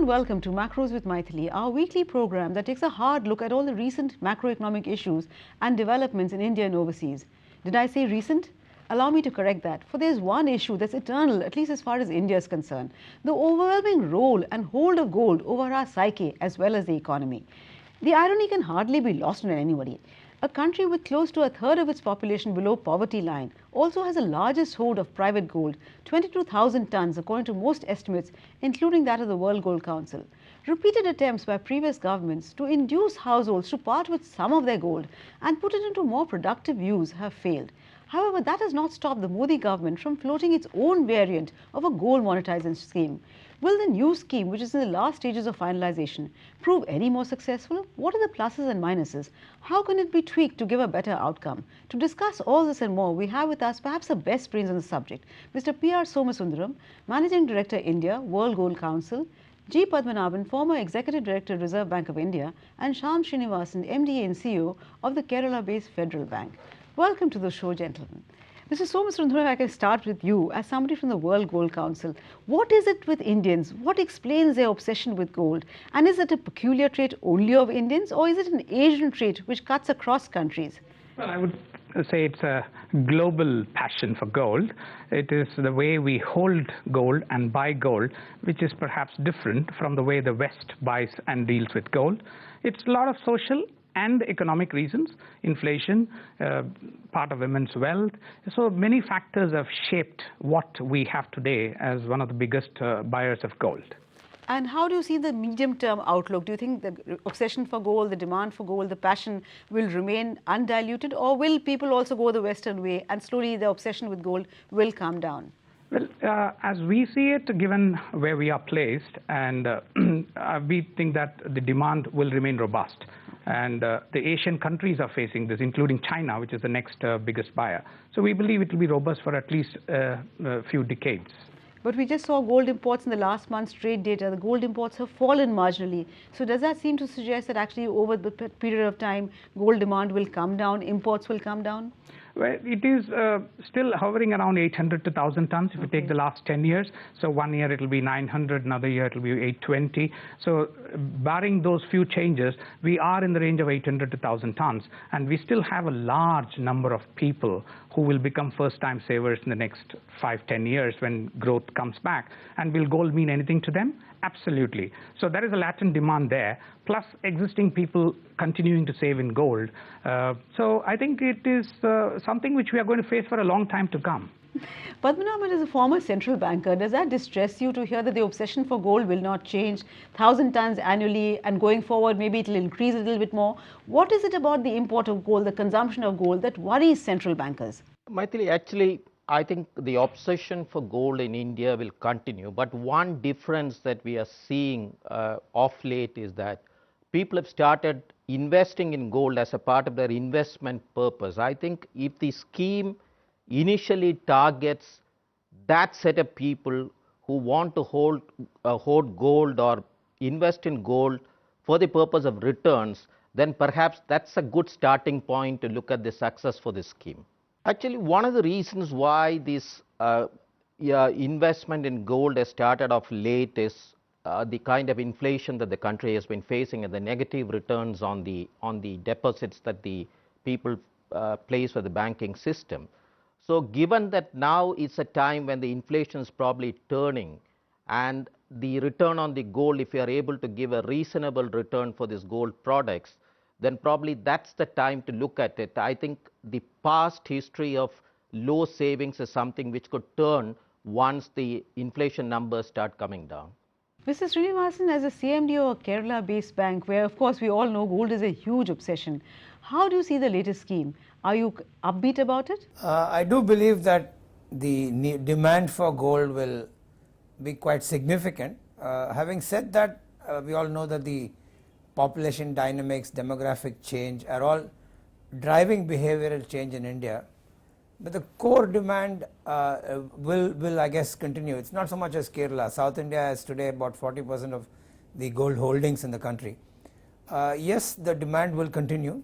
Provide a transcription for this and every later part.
and welcome to Macros with Mythili, our weekly program that takes a hard look at all the recent macroeconomic issues and developments in India and overseas. Did I say recent? Allow me to correct that, for there is one issue that's eternal, at least as far as India is concerned: the overwhelming role and hold of gold over our psyche as well as the economy. The irony can hardly be lost on anybody. A country with close to a third of its population below poverty line also has the largest hoard of private gold, 22,000 tons according to most estimates, including that of the World Gold Council. Repeated attempts by previous governments to induce households to part with some of their gold and put it into more productive use have failed. However, that has not stopped the Modi government from floating its own variant of a gold monetization scheme. Will the new scheme, which is in the last stages of finalisation, prove any more successful? What are the pluses and minuses? How can it be tweaked to give a better outcome? To discuss all this and more, we have with us perhaps the best brains on the subject, Mr. PR Somasundaram, Managing Director, India, World Gold Council, G. Padmanabhan, former Executive Director, Reserve Bank of India, and Shyam Srinivasan, MD and CEO of the Kerala-based Federal Bank. Welcome to the show, gentlemen. Mr. Somasundaram, if I can start with you as somebody from the World Gold Council. What is it with Indians? What explains their obsession with gold? And is it a peculiar trait only of Indians, or is it an Asian trait which cuts across countries? Well, I would say it's a global passion for gold. It is the way we hold gold and buy gold, which is perhaps different from the way the West buys and deals with gold. It's a lot of social and economic reasons: inflation, part of women's wealth. So many factors have shaped what we have today as one of the biggest buyers of gold. And how do you see the medium-term outlook? Do you think the obsession for gold, the demand for gold, the passion will remain undiluted, or will people also go the Western way and slowly the obsession with gold will calm down? Well, as we see it, given where we are placed, and we think that the demand will remain robust. And the Asian countries are facing this, including China, which is the next biggest buyer. So we believe it will be robust for at least a few decades. But we just saw gold imports in the last month's trade data. The gold imports have fallen marginally. So does that seem to suggest that actually over the period of time, gold demand will come down, imports will come down? Well, it is still hovering around 800 to 1,000 tons if you take the last 10 years. So 1 year it will be 900, another year it will be 820. So barring those few changes, we are in the range of 800 to 1,000 tons. And we still have a large number of people who will become first-time savers in the next 5-10 years when growth comes back. And will gold mean anything to them? Absolutely. So there is a latent demand there, plus existing people continuing to save in gold. So I think it is something which we are going to face for a long time to come. Padmanabhan is a former central banker. Does that distress you to hear that the obsession for gold will not change? 1,000 tons annually, and going forward maybe it will increase a little bit more. What is it about the import of gold, the consumption of gold, that worries central bankers? Mythili, actually, I think the obsession for gold in India will continue, but one difference that we are seeing of late is that people have started investing in gold as a part of their investment purpose. I think if the scheme initially targets that set of people who want to hold gold or invest in gold for the purpose of returns, then perhaps that's a good starting point to look at the success for this scheme. Actually, one of the reasons why this investment in gold has started off late is the kind of inflation that the country has been facing and the negative returns on the deposits that the people place for the banking system. So given that now it's a time when the inflation is probably turning, and the return on the gold, if you are able to give a reasonable return for these gold products, then probably that's the time to look at it. I think the past history of low savings is something which could turn once the inflation numbers start coming down. Mr. Srinivasan, as a CMD of a Kerala-based bank, where of course we all know gold is a huge obsession, how do you see the latest scheme? Are you upbeat about it? I do believe that the demand for gold will be quite significant. Having said that, we all know that the population dynamics, demographic change are all driving behavioral change in India. But the core demand will I guess continue. It's not so much as Kerala. South India has today about 40% of the gold holdings in the country. Yes, the demand will continue,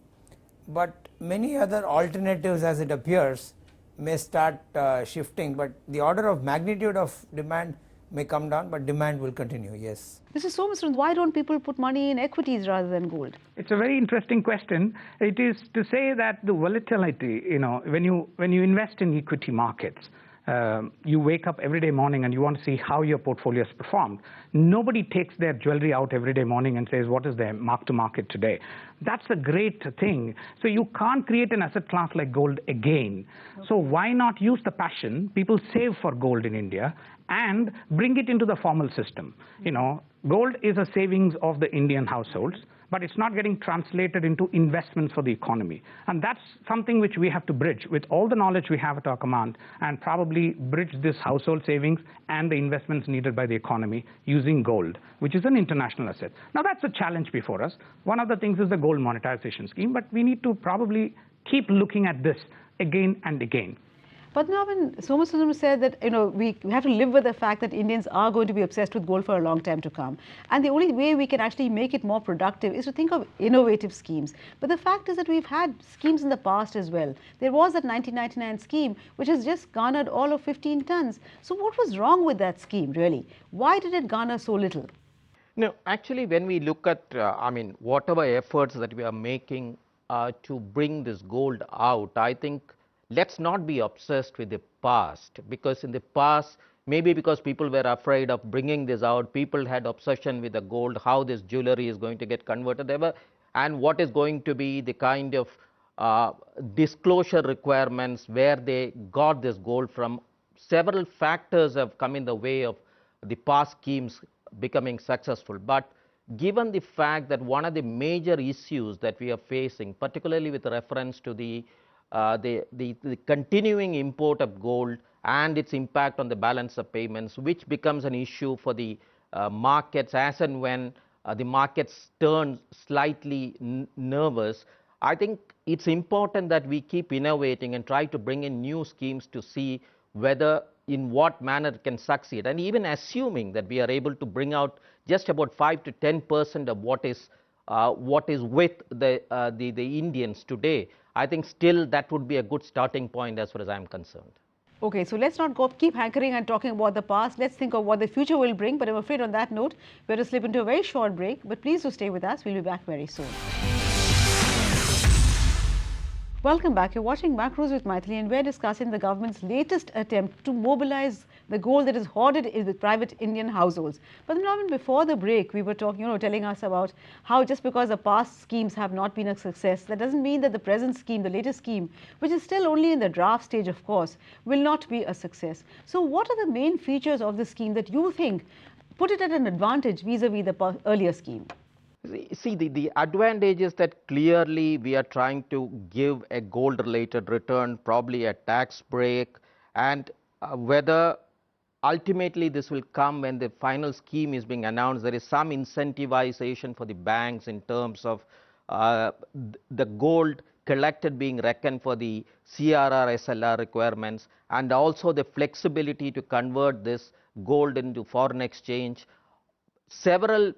but many other alternatives, as it appears, may start shifting, but the order of magnitude of demand may come down, but demand will continue, yes. Mr. Somasundaram, why don't people put money in equities rather than gold? It's a very interesting question. It is to say that the volatility, when you invest in equity markets, you wake up every day morning and you want to see how your portfolio has performed. Nobody takes their jewelry out every day morning and says, what is their mark to market today? That's a great thing. So you can't create an asset class like gold again. Okay. So why not use the passion? People save for gold in India and bring it into the formal system. Gold is a savings of the Indian households, but it's not getting translated into investments for the economy. And that's something which we have to bridge with all the knowledge we have at our command, and probably bridge this household savings and the investments needed by the economy using gold, which is an international asset. Now that's a challenge before us. One of the things is the gold monetization scheme, but we need to probably keep looking at this again and again. Padmanabhan, Somasundaram said that we have to live with the fact that Indians are going to be obsessed with gold for a long time to come. And the only way we can actually make it more productive is to think of innovative schemes. But the fact is that we've had schemes in the past as well. There was that 1999 scheme which has just garnered all of 15 tons. So what was wrong with that scheme really? Why did it garner so little? No, actually when we look at, whatever efforts that we are making to bring this gold out, I think let's not be obsessed with the past, because in the past, maybe because people were afraid of bringing this out, people had obsession with the gold, how this jewelry is going to get converted ever, and what is going to be the kind of disclosure requirements where they got this gold from. Several factors have come in the way of the past schemes becoming successful. But given the fact that one of the major issues that we are facing, particularly with reference to the continuing import of gold and its impact on the balance of payments, which becomes an issue for the markets as and when the markets turn slightly nervous, I think it's important that we keep innovating and try to bring in new schemes to see whether in what manner it can succeed. And even assuming that we are able to bring out just about 5 to 10% of what is with the Indians today, I think still that would be a good starting point as far as I'm concerned. Okay, so let's not keep hankering and talking about the past. Let's think of what the future will bring. But I'm afraid on that note, we're going to slip into a very short break. But please do stay with us. We'll be back very soon. Welcome back. You're watching Macros with Mythili, and we're discussing the government's latest attempt to mobilize the gold that is hoarded in the private Indian households. But then before the break, we were talking, telling us about how just because the past schemes have not been a success, that doesn't mean that the present scheme, the latest scheme, which is still only in the draft stage, of course, will not be a success. So what are the main features of the scheme that you think put it at an advantage vis-a-vis the earlier scheme? See, the advantage is that clearly we are trying to give a gold-related return, probably a tax break, and whether ultimately this will come when the final scheme is being announced, there is some incentivization for the banks in terms of the gold collected being reckoned for the CRR, SLR requirements, and also the flexibility to convert this gold into foreign exchange. Several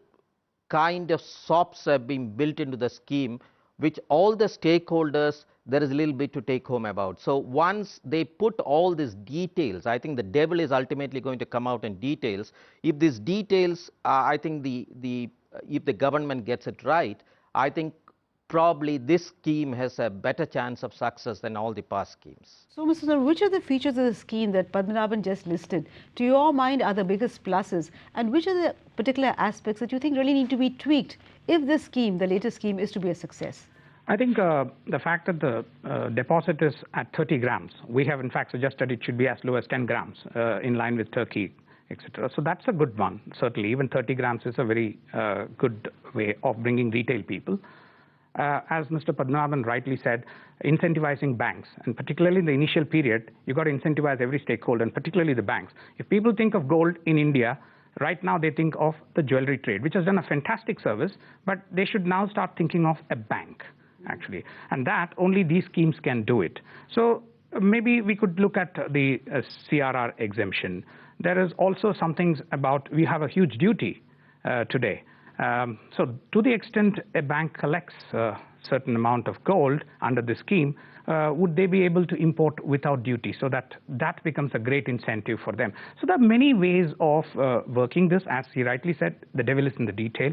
kind of SOPs have been built into the scheme, which all the stakeholders, there is a little bit to take home about. So once they put all these details, I think the devil is ultimately going to come out in details. If these details, I think if the government gets it right, I think probably this scheme has a better chance of success than all the past schemes. So, Mr. Sir, which of the features of the scheme that Padmanabhan just listed, to your mind, are the biggest pluses, and which are the particular aspects that you think really need to be tweaked if this scheme, the latest scheme, is to be a success? I think the fact that the deposit is at 30 grams, we have in fact suggested it should be as low as 10 grams in line with Turkey, etc. So that's a good one. Certainly, even 30 grams is a very good way of bringing retail people. As Mr. Padmanabhan rightly said, incentivizing banks, and particularly in the initial period, you've got to incentivize every stakeholder, and particularly the banks. If people think of gold in India, right now they think of the jewelry trade, which has done a fantastic service, but they should now start thinking of a bank, actually. And that, only these schemes can do it. So maybe we could look at the CRR exemption. There is also some things about, we have a huge duty today. So to the extent a bank collects a certain amount of gold under the scheme, would they be able to import without duty? So that becomes a great incentive for them. So there are many ways of working this. As he rightly said, the devil is in the detail.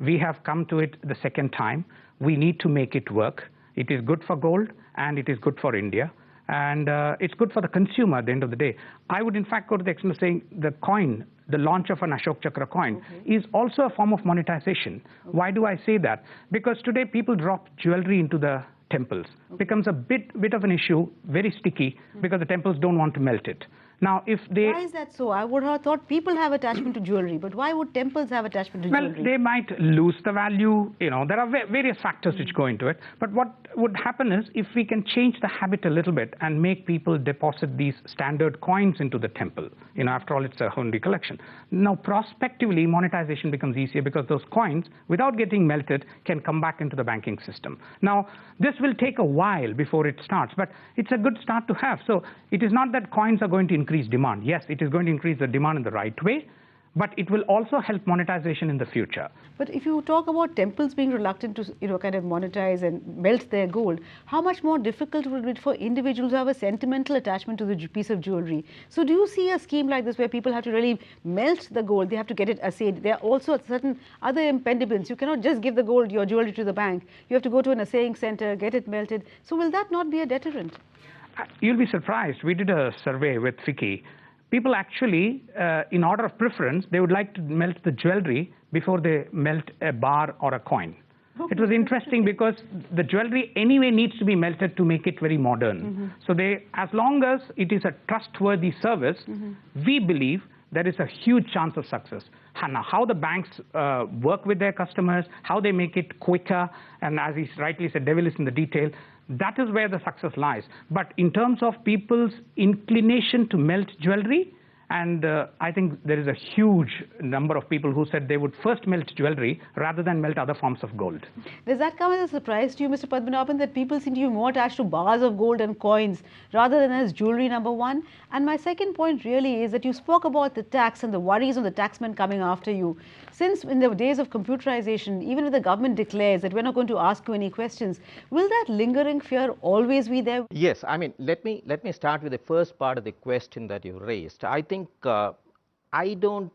We have come to it the second time. We need to make it work. It is good for gold and it is good for India. And it's good for the consumer at the end of the day. I would in fact go to the extent of saying the coin, the launch of an Ashok Chakra coin, is also a form of monetization. Why do I say that? Because today people drop jewelry into the temples. Becomes a bit of an issue, very sticky, because the temples don't want to melt it. Now, if they... Why is that so? I would have thought people have attachment to jewelry, but why would temples have attachment to jewelry? Well, they might lose the value. You know, there are various factors which go into it. But what would happen is, if we can change the habit a little bit and make people deposit these standard coins into the temple, you know, after all, it's a holy collection. Now, prospectively, monetization becomes easier because those coins, without getting melted, can come back into the banking system. Now, this will take a while before it starts, but it's a good start to have. So it is not that coins are going to increase demand. Yes, it is going to increase the demand in the right way, but it will also help monetization in the future. But if you talk about temples being reluctant to, you know, kind of monetize and melt their gold, how much more difficult would it be for individuals who have a sentimental attachment to the piece of jewelry? So do you see a scheme like this where people have to really melt the gold? They have to get it assayed. There are also certain other impediments. You cannot just give the gold, your jewelry, to the bank. You have to go to an assaying center, get it melted. So will that not be a deterrent? You'll be surprised. We did a survey with FICCI. People actually, in order of preference, they would like to melt the jewelry before they melt a bar or a coin. It was interesting because the jewelry anyway needs to be melted to make it very modern. So they, as long as it is a trustworthy service, we believe there is a huge chance of success. Now, how the banks work with their customers, how they make it quicker, and as he rightly said, devil is in the detail, that is where the success lies. But in terms of people's inclination to melt jewelry, and I think there is a huge number of people who said they would first melt jewelry rather than melt other forms of gold. Does that come as a surprise to you, Mr. Padmanabhan, that people seem to be more attached to bars of gold and coins rather than as jewelry, number one? And my second point really is that you spoke about the tax and the worries of the taxmen coming after you. Since in the days of computerization, even if the government declares that we're not going to ask you any questions, will that lingering fear always be there? Yes, I mean, let me start with the first part of the question that you raised. I think I don't,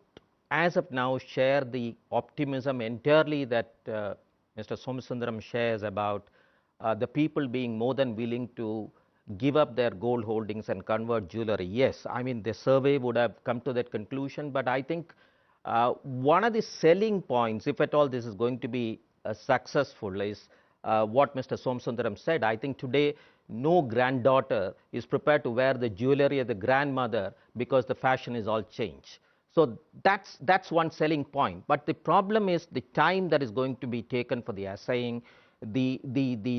as of now, share the optimism entirely that Mr. Somasundaram shares about the people being more than willing to give up their gold holdings and convert jewelry. Yes, I mean, the survey would have come to that conclusion, but I think one of the selling points, if at all this is going to be successful, is what Mr. Somasundaram said. I think today no granddaughter is prepared to wear the jewelry of the grandmother because the fashion is all changed. So that's one selling point. But the problem is the time that is going to be taken for the assaying, the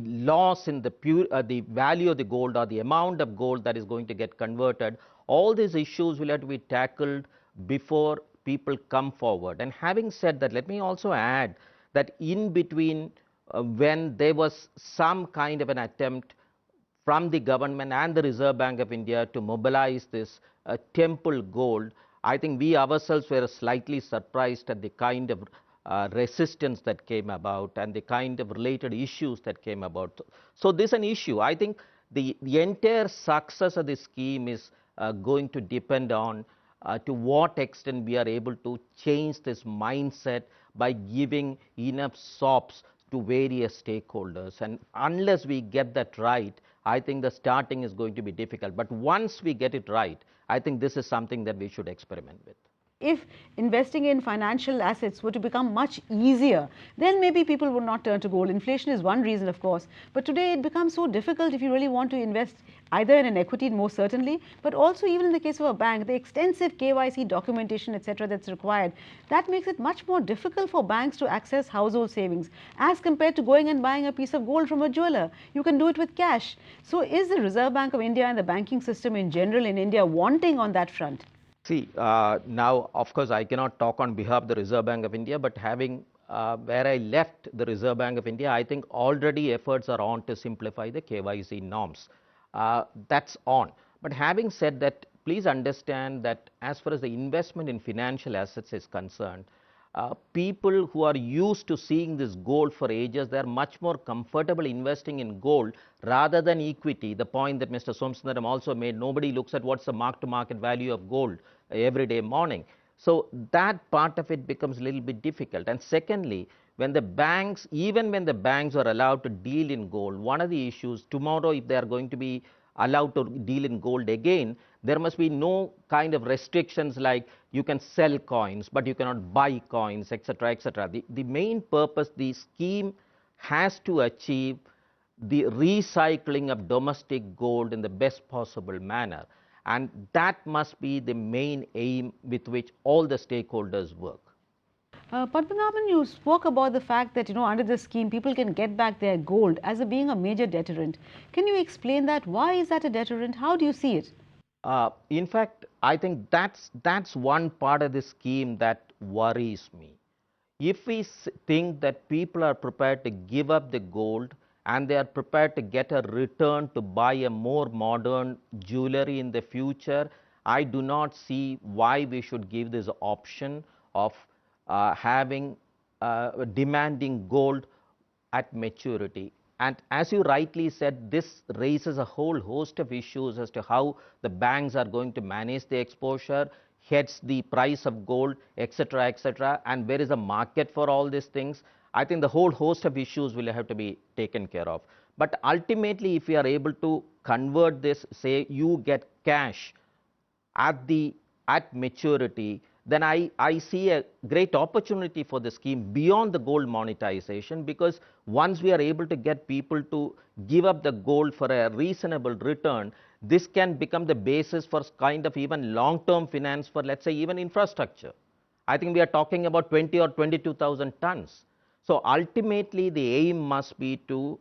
loss in the value of the gold or the amount of gold that is going to get converted. All these issues will have to be tackled before people come forward. And having said that, let me also add that in between when there was some kind of an attempt from the government and the Reserve Bank of India to mobilize this temple gold, I think we ourselves were slightly surprised at the kind of resistance that came about and the kind of related issues that came about. So this is an issue. I think the entire success of the scheme is going to depend on to what extent we are able to change this mindset by giving enough sops to various stakeholders. And unless we get that right, I think the starting is going to be difficult. But once we get it right, I think this is something that we should experiment with. If investing in financial assets were to become much easier, then maybe people would not turn to gold. Inflation is one reason, of course, but today it becomes so difficult if you really want to invest either in an equity, most certainly, but also even in the case of a bank, the extensive KYC documentation, etc., that's required, that makes it much more difficult for banks to access household savings as compared to going and buying a piece of gold from a jeweler. You can do it with cash. So is the Reserve Bank of India and the banking system in general in India wanting on that front? See, now, of course, I cannot talk on behalf of the Reserve Bank of India, but having where I left the Reserve Bank of India, I think already efforts are on to simplify the KYC norms. That's on. But having said that, please understand that as far as the investment in financial assets is concerned, people who are used to seeing this gold for ages, they are much more comfortable investing in gold rather than equity. The point that Mr. Somasundaram also made, nobody looks at what's the mark-to-market value of gold every day morning. So that part of it becomes a little bit difficult. And secondly, when the banks, even when the banks are allowed to deal in gold, one of the issues tomorrow, if they are going to be allowed to deal in gold again, there must be no kind of restrictions like you can sell coins, but you cannot buy coins, etc., etc. The main purpose, the scheme has to achieve the recycling of domestic gold in the best possible manner. And that must be the main aim with which all the stakeholders work. Padmanabhan, you spoke about the fact that, under this scheme, people can get back their gold as being a major deterrent. Can you explain that? Why is that a deterrent? How do you see it? In fact, I think that's one part of the scheme that worries me. If we think that people are prepared to give up the gold and they are prepared to get a return to buy a more modern jewelry in the future, I do not see why we should give this option of demanding gold at maturity. And as you rightly said, this raises a whole host of issues as to how the banks are going to manage the exposure, hence the price of gold, etc., etc., and where is the market for all these things. I think the whole host of issues will have to be taken care of. But ultimately, if we are able to convert this, say you get cash at maturity, then I see a great opportunity for the scheme beyond the gold monetization, because once we are able to get people to give up the gold for a reasonable return, this can become the basis for kind of even long-term finance for, let's say, even infrastructure. I think we are talking about 20 or 22,000 tons. So ultimately, the aim must be to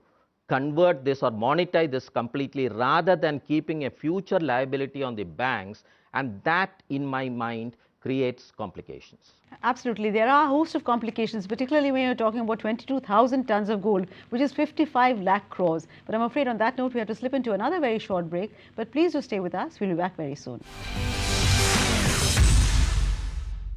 convert this or monetize this completely rather than keeping a future liability on the banks, and that, in my mind, creates complications. Absolutely. There are a host of complications, particularly when you're talking about 22,000 tons of gold, which is 55 lakh crores. But I'm afraid on that note, we have to slip into another very short break. But please do stay with us. We'll be back very soon.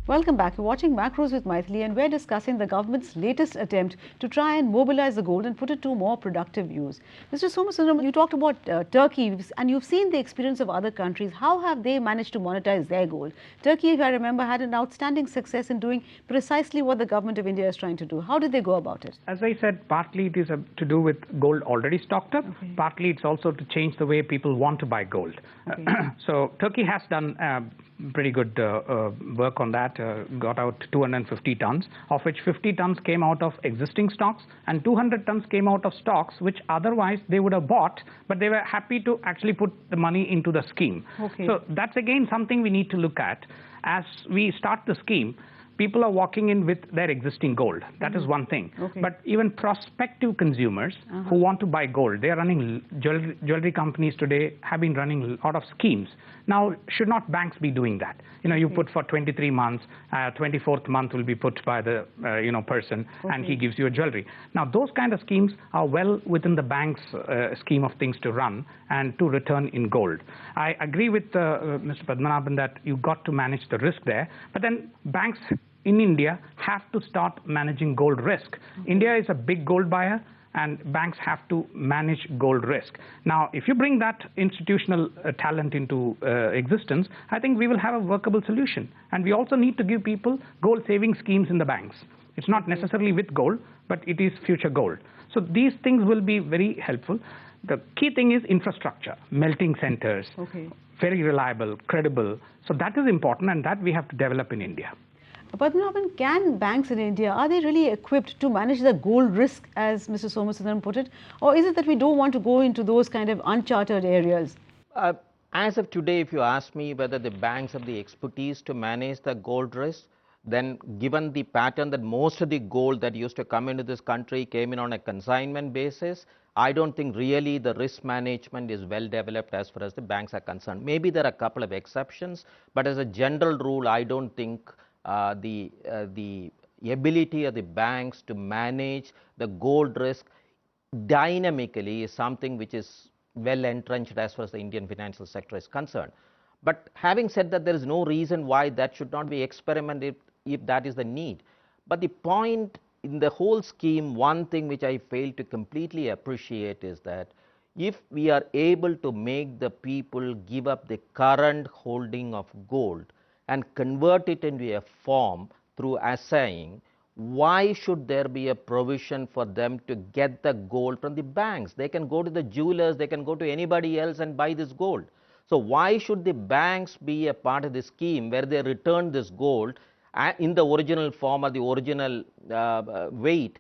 Welcome back. You're watching Macros with Mythili, and we're discussing the government's latest attempt to try and mobilize the gold and put it to more productive use. Mr. Somasundaram, you talked about Turkey, and you've seen the experience of other countries. How have they managed to monetize their gold? Turkey, if I remember, had an outstanding success in doing precisely what the government of India is trying to do. How did they go about it? As I said, partly it is to do with gold already stocked up. Okay. Partly it's also to change the way people want to buy gold. Okay. So Turkey has done pretty good work on that, got out 250 tons, of which 50 tons came out of existing stocks and 200 tons came out of stocks which otherwise they would have bought, but they were happy to actually put the money into the scheme. Okay. So that's again something we need to look at. As we start the scheme, people are walking in with their existing gold. That is one thing. Okay. But even prospective consumers who want to buy gold, they are running jewelry companies today have been running a lot of schemes. Now, should not banks be doing that? You put for 23 months, 24th month will be put by the person, and he gives you a jewelry. Now, those kind of schemes are well within the bank's scheme of things to run and to return in gold. I agree with Mr. Padmanabhan that you got to manage the risk there, but then banks in India have to start managing gold risk. India is a big gold buyer, and banks have to manage gold risk. Now, if you bring that institutional talent into existence, I think we will have a workable solution. And we also need to give people gold saving schemes in the banks. It's not necessarily with gold, but it is future gold. So these things will be very helpful. The key thing is infrastructure, melting centers, very reliable, credible. So that is important, and that we have to develop in India. Padmanabhan, can banks in India, are they really equipped to manage the gold risk, as Mr. Somasundaram put it? Or is it that we don't want to go into those kind of uncharted areas? As of today, if you ask me whether the banks have the expertise to manage the gold risk, then given the pattern that most of the gold that used to come into this country came in on a consignment basis, I don't think really the risk management is well developed as far as the banks are concerned. Maybe there are a couple of exceptions, but as a general rule, I don't think the ability of the banks to manage the gold risk dynamically is something which is well entrenched as far as the Indian financial sector is concerned. But having said that, there is no reason why that should not be experimented if that is the need. But the point in the whole scheme, one thing which I fail to completely appreciate is that if we are able to make the people give up the current holding of gold and convert it into a form through assaying, why should there be a provision for them to get the gold from the banks? They can go to the jewelers, they can go to anybody else and buy this gold. So why should the banks be a part of the scheme where they return this gold in the original form or the original weight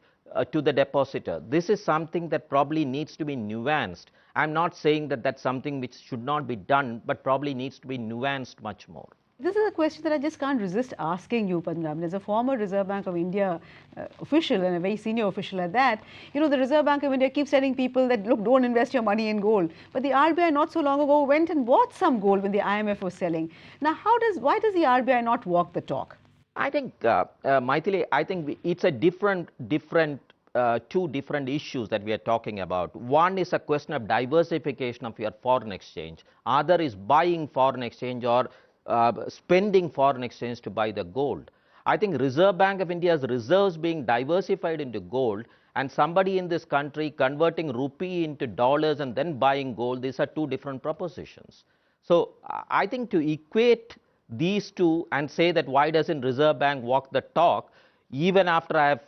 to the depositor? This is something that probably needs to be nuanced. I'm not saying that that's something which should not be done, but probably needs to be nuanced much more. This is a question that I just can't resist asking you, Padmanabhan. As a former Reserve Bank of India official and a very senior official at that, you know, the Reserve Bank of India keeps telling people that, look, don't invest your money in gold. But the RBI not so long ago went and bought some gold when the IMF was selling. Now, why does the RBI not walk the talk? I think, Mythili, I think it's a two different issues that we are talking about. One is a question of diversification of your foreign exchange. Other is buying foreign exchange or spending foreign exchange to buy the gold. I think Reserve Bank of India's reserves being diversified into gold and somebody in this country converting rupee into dollars and then buying gold, these are two different propositions. So I think to equate these two and say that why doesn't Reserve Bank walk the talk, even after I have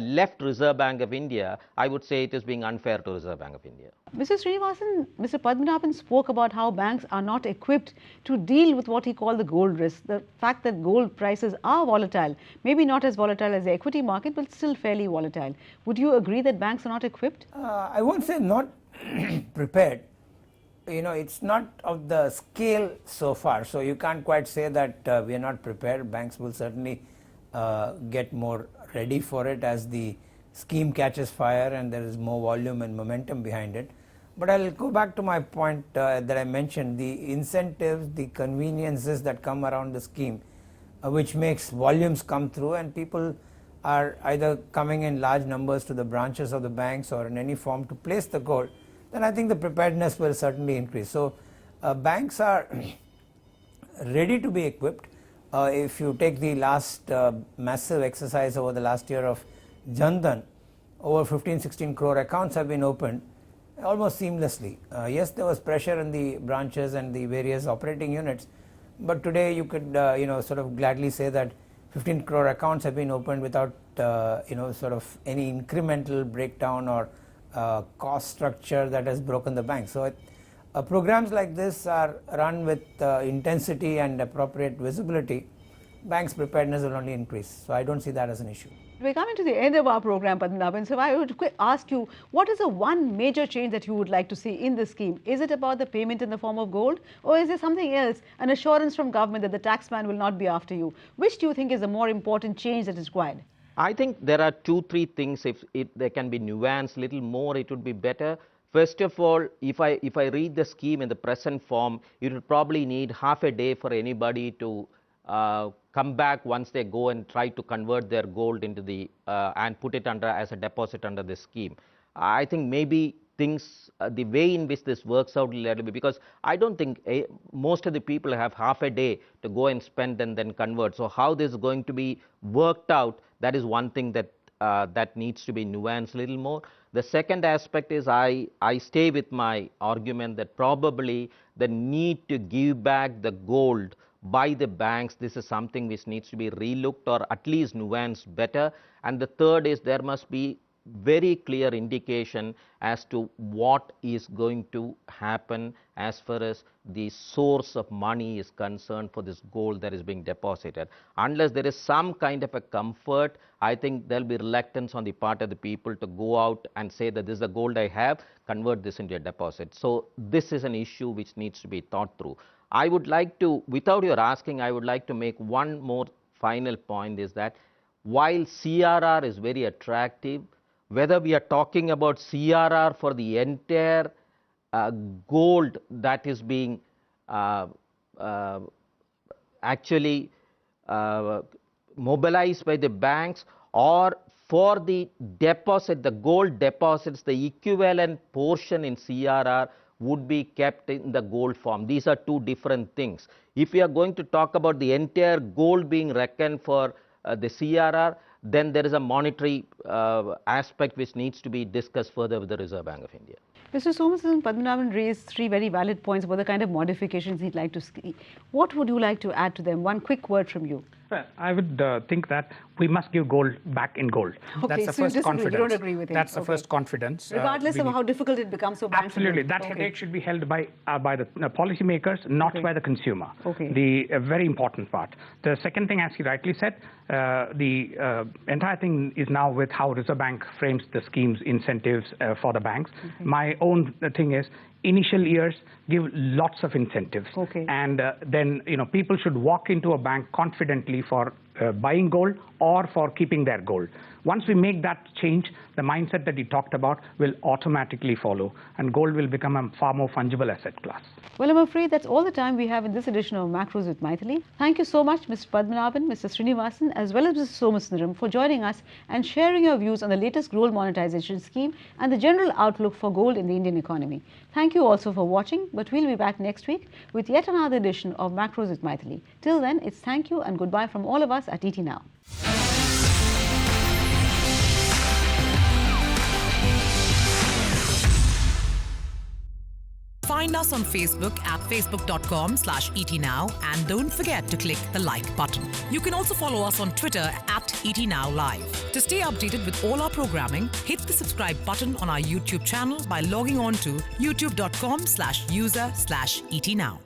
left Reserve Bank of India, I would say it is being unfair to Reserve Bank of India. Mr. Srinivasan, Mr. Padmanabhan spoke about how banks are not equipped to deal with what he called the gold risk, the fact that gold prices are volatile, maybe not as volatile as the equity market, but still fairly volatile. Would you agree that banks are not equipped? I won't say not prepared. You know, it's not of the scale so far, so you can't quite say that we are not prepared. Banks will certainly get more ready for it as the scheme catches fire and there is more volume and momentum behind it. But I'll go back to my point that I mentioned, the incentives, the conveniences that come around the scheme, which makes volumes come through, and people are either coming in large numbers to the branches of the banks or in any form to place the gold, then I think the preparedness will certainly increase. So banks are ready to be equipped. If you take the last massive exercise over the last year of Jan Dhan, over 15-16 crore accounts have been opened almost seamlessly. Yes, there was pressure in the branches and the various operating units, but today you could sort of gladly say that 15 crore accounts have been opened without sort of any incremental breakdown or cost structure that has broken the bank. So programs like this are run with intensity and appropriate visibility. Banks' preparedness will only increase. So I don't see that as an issue. We're coming to the end of our program, Padmanabhan. So I would ask you, what is the one major change that you would like to see in this scheme? Is it about the payment in the form of gold, or is there something else, an assurance from government that the taxman will not be after you? Which do you think is the more important change that is required? I think there are 2-3 things. If they can be nuanced a little more, it would be better. First of all, if I read the scheme in the present form, it would probably need half a day for anybody to come back once they go and try to convert their gold into the and put it as a deposit under the scheme. I think maybe things, the way in which this works out a little bit, because I don't think most of the people have half a day to go and spend and then convert. So how this is going to be worked out, that is one thing that that needs to be nuanced a little more. The second aspect is I stay with my argument that probably the need to give back the gold by the banks, this is something which needs to be relooked or at least nuanced better. And the third is there must be very clear indication as to what is going to happen as far as the source of money is concerned for this gold that is being deposited. Unless there is some kind of a comfort, I think there will be reluctance on the part of the people to go out and say that this is the gold I have, convert this into a deposit. So this is an issue which needs to be thought through. I would like to, without your asking, I would like to make one more final point, is that while CRR is very attractive, whether we are talking about CRR for the entire gold that is being actually mobilized by the banks, or for the deposit, the gold deposits, the equivalent portion in CRR would be kept in the gold form. These are two different things. If we are going to talk about the entire gold being reckoned for the CRR, then there is a monetary aspect which needs to be discussed further with the Reserve Bank of India. Mr. Somasundaram, Padmanabhan raised 3 very valid points about the kind of modifications he'd like to see. What would you like to add to them? One quick word from you. Well, I would think that we must give gold back in gold. Okay, That's the so you first disagree, confidence. you don't agree with him. That's the Okay. first confidence. Regardless we of need. how difficult it becomes for banks. Absolutely. That headache should be held by the policymakers, not by the consumer. Okay. The very important part. The second thing, as he rightly said, the entire thing is now with how Reserve Bank frames the schemes, incentives for the banks. My own thing is, initial years give lots of incentives, and then people should walk into a bank confidently for buying gold or for keeping their gold. Once we make that change, the mindset that he talked about will automatically follow, and gold will become a far more fungible asset class. Well, I'm afraid that's all the time we have in this edition of Macros with Mythili. Thank you so much, Mr. Padmanabhan, Mr. Srinivasan, as well as Mr. Somasundaram for joining us and sharing your views on the latest gold monetization scheme and the general outlook for gold in the Indian economy. Thank you also for watching, but we'll be back next week with yet another edition of Macros with Mythili. Till then, it's thank you and goodbye from all of us at ET Now. Find us on Facebook at facebook.com/etnow and don't forget to click the like button. You can also follow us on Twitter at etnowlive. To stay updated with all our programming, hit the subscribe button on our YouTube channel by logging on to youtube.com/user/etnow.